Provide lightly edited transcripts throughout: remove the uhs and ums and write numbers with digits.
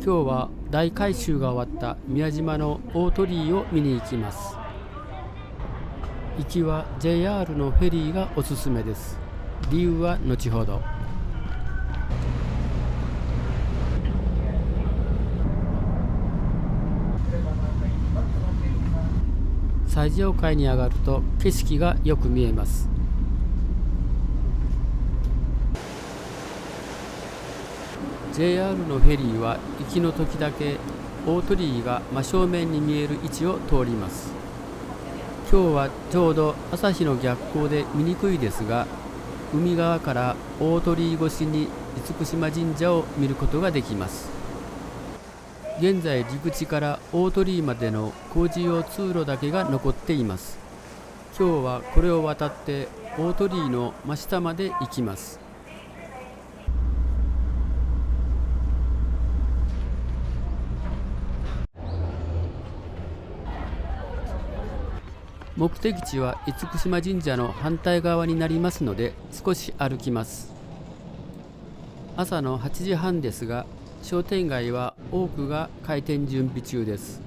今日は大改修が終わった宮島の大鳥居を見に行きます。行きは JR のフェリーがおすすめです。理由は後ほど。最上階に上がると景色がよく見えます。JR のフェリーは行きの時だけ大鳥居が真正面に見える位置を通ります。今日はちょうど朝日の逆光で見にくいですが、海側から大鳥居越しに厳島神社を見ることができます。現在陸地から大鳥居までの工事用通路だけが残っています。今日はこれを渡って大鳥居の真下まで行きます。目的地は厳島神社の反対側になりますので少し歩きます。朝の8時半ですが、商店街は多くが開店準備中です。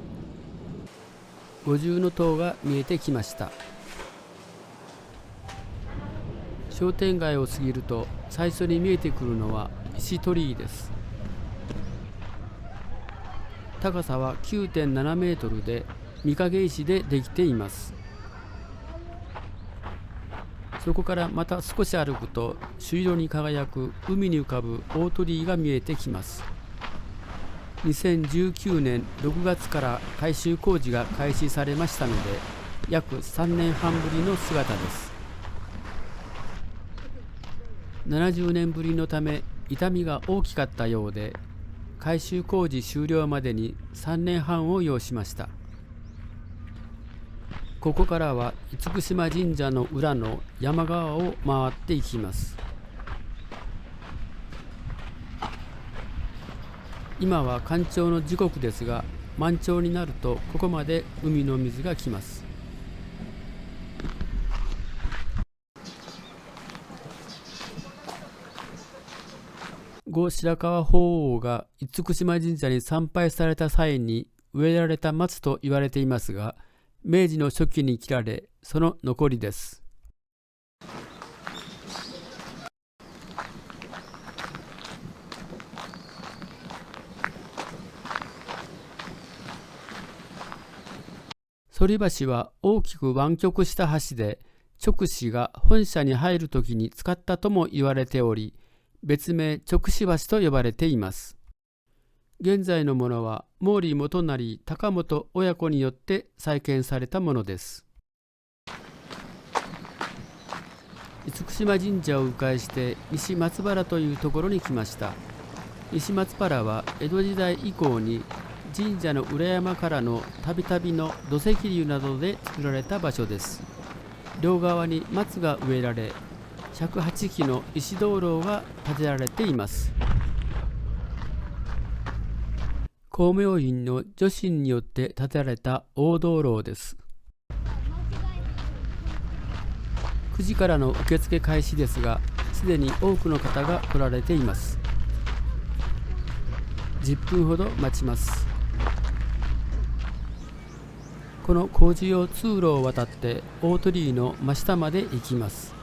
五重塔が見えてきました。商店街を過ぎると最初に見えてくるのは石鳥居です。高さは 9.7 メートルで御影石でできています。そこからまた少し歩くと朱色に輝く海に浮かぶ大鳥居が見えてきます。2019年6月から改修工事が開始されましたので、約3年半ぶりの姿です。70年ぶりのため傷みが大きかったようで、改修工事終了までに3年半を要しました。ここからは厳島神社の裏の山側を回っていきます。今は干潮の時刻ですが、満潮になるとここまで海の水が来ます。後白河法皇が厳島神社に参拝された際に植えられた松と言われていますが、明治の初期に切られ、その残りです。反橋は大きく湾曲した橋で、勅使が本社に入るときに使ったとも言われており、別名勅使橋と呼ばれています。現在のものは毛利元就高本親子によって再建されたものです。厳島神社を迂回して西松原というところに来ました。西松原は江戸時代以降に神社の裏山からのたびたびの土石流などで作られた場所です。両側に松が植えられ、108基の石灯籠が建てられています。光明院の女神によって建てられた大灯籠です。9時からの受付開始ですが、すでに多くの方が来られています。10分ほど待ちます。この工事用通路を渡って大鳥居の真下まで行きます。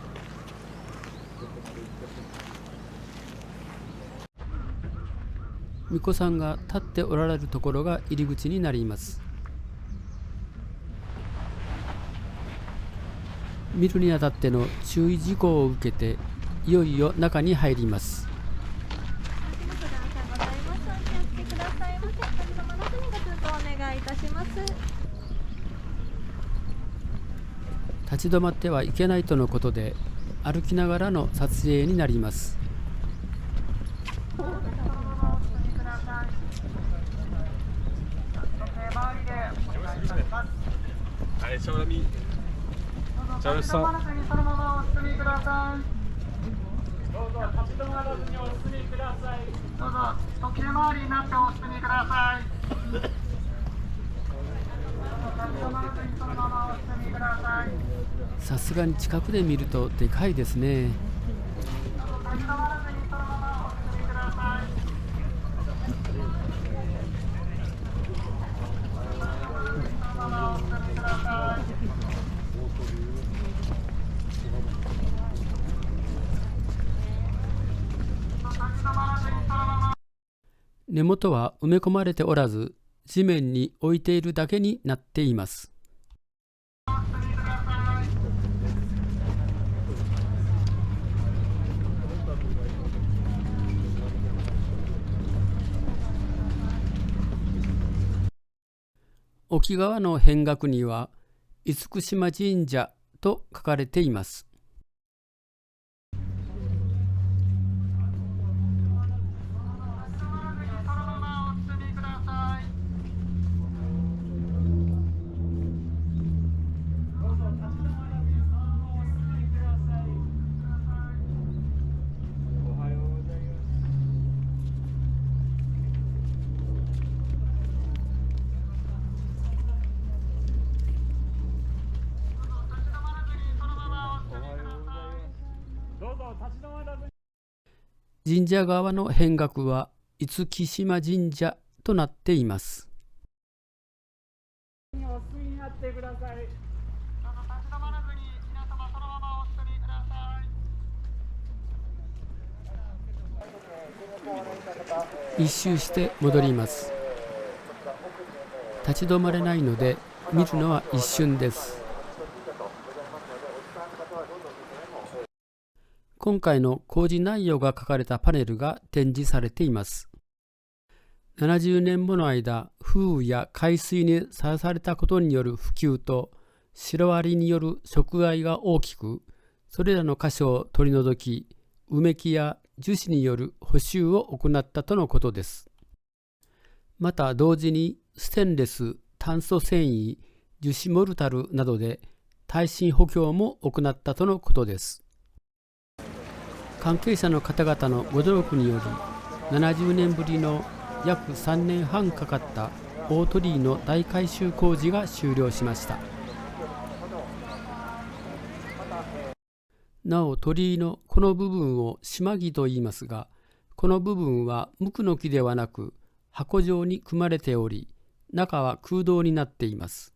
巫女さんが立っておられるところが入り口になります。見るにあたっての注意事項を受けて、いよいよ中に入ります。立ち止まってはいけないとのことで、歩きながらの撮影になります。さすがに近くで見るとでかいですね。根元は埋め込まれておらず、地面に置いているだけになっています。沖側の辺額には厳島神社と書かれています。神社側の辺額は厳島神社となっています。一周して戻ります。立ち止まれないので見るのは一瞬です。今回の工事内容が書かれたパネルが展示されています。70年もの間、風雨や海水にさらされたことによる腐朽とシロアリによる食害が大きく、それらの箇所を取り除き、埋め木や樹脂による補修を行ったとのことです。また同時にステンレス、炭素繊維、樹脂モルタルなどで耐震補強も行ったとのことです。関係者の方々のご努力により、70年ぶりの約3年半かかった大鳥居の大改修工事が終了しました。なお鳥居のこの部分を島木と言いますが、この部分は無垢の木ではなく箱状に組まれており、中は空洞になっています。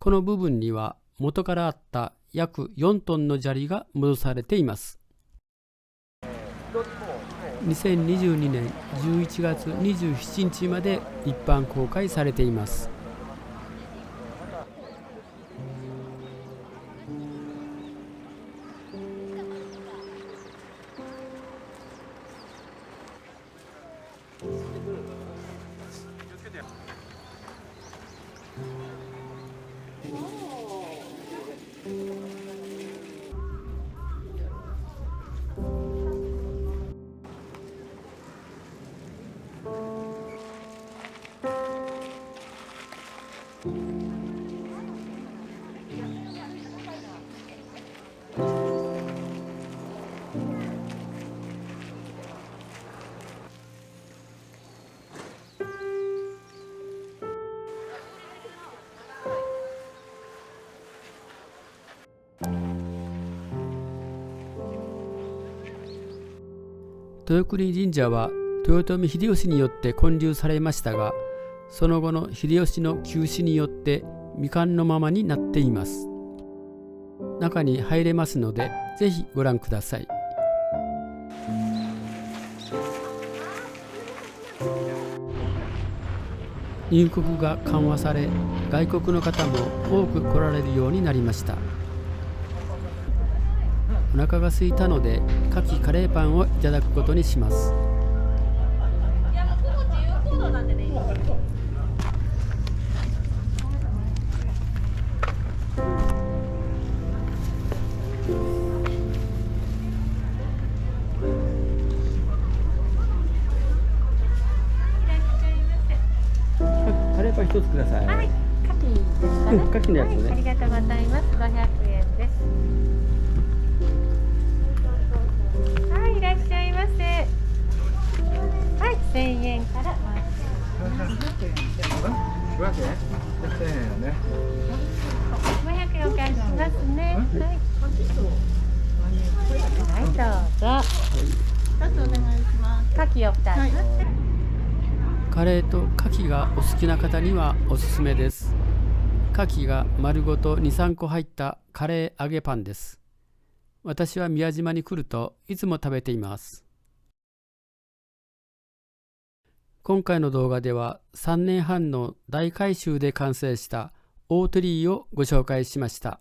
この部分には元からあった約4トンの砂利が戻されています。2022年11月27日まで一般公開されています。豊国神社は豊臣秀吉によって建立されましたが、その後の秀吉の急死によって未完のままになっています。中に入れますので、ぜひご覧ください。入国が緩和され、外国の方も多く来られるようになりました。お腹が空いたので、夏季カレーパンをいただくことにします。カレーパン一つください。はい、牡蠣ですかね。牡蠣のやつね。はい、ありがとうございます。500円です。はい、いらっしゃいませ。はい、1000円から回して500円1000円よね。500円お返ししますね。はい。はい、どうぞ。お願いします。牡蠣を2つ。カレーと牡蠣がお好きな方にはおすすめです。牡蠣が丸ごと 2,3 個入ったカレー揚げパンです。私は宮島に来るといつも食べています。今回の動画では3年半の大改修で完成した大鳥居をご紹介しました。